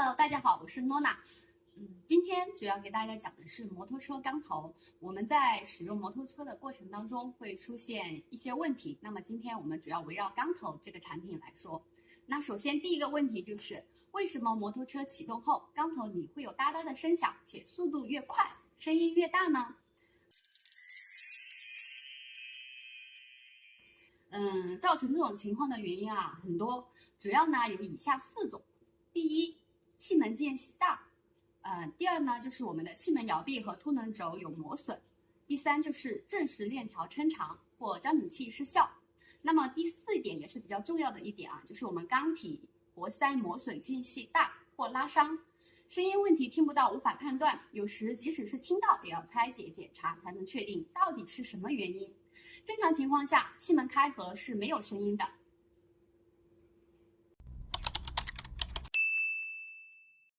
Hello，大家好，我是诺娜。今天主要给大家讲的是摩托车缸头。我们在使用摩托车的过程当中会出现一些问题，那么今天我们主要围绕缸头这个产品来说。那首先第一个问题就是，为什么摩托车启动后缸头里会有哒哒的声响，且速度越快，声音越大呢？造成这种情况的原因很多，主要呢有以下4种。第一，气门间隙大。第二呢，就是我们的气门摇臂和凸轮轴有磨损。第三就是正时链条抻长或张紧器失效。那么第4点也是比较重要的一点就是我们缸体活塞磨损间隙大或拉伤。声音问题听不到，无法判断，有时即使是听到，也要拆解检查才能确定到底是什么原因。正常情况下，气门开合是没有声音的，